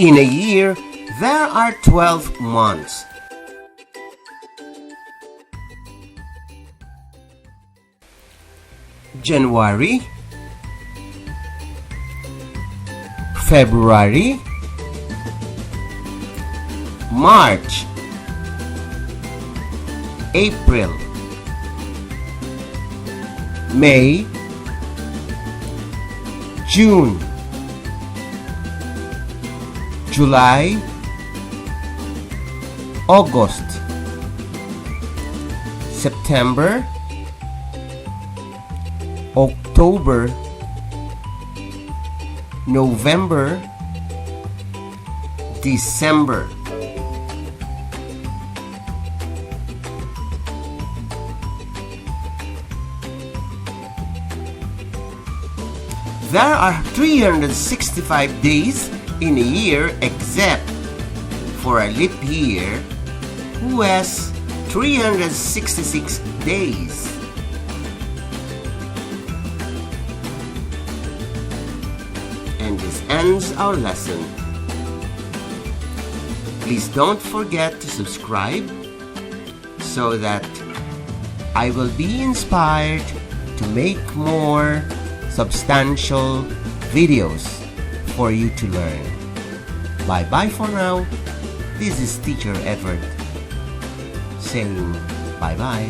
In a year, there are 12 months. January, February, March, April, May, June, July, August, September, October, November, December. There are 365 days in a year except for a leap year, who has 366 days. And this ends our lesson. Please don't forget to subscribe so that I will be inspired to make more substantial videos for you to learn. Bye-bye for now. This is Teacher Edward saying bye-bye.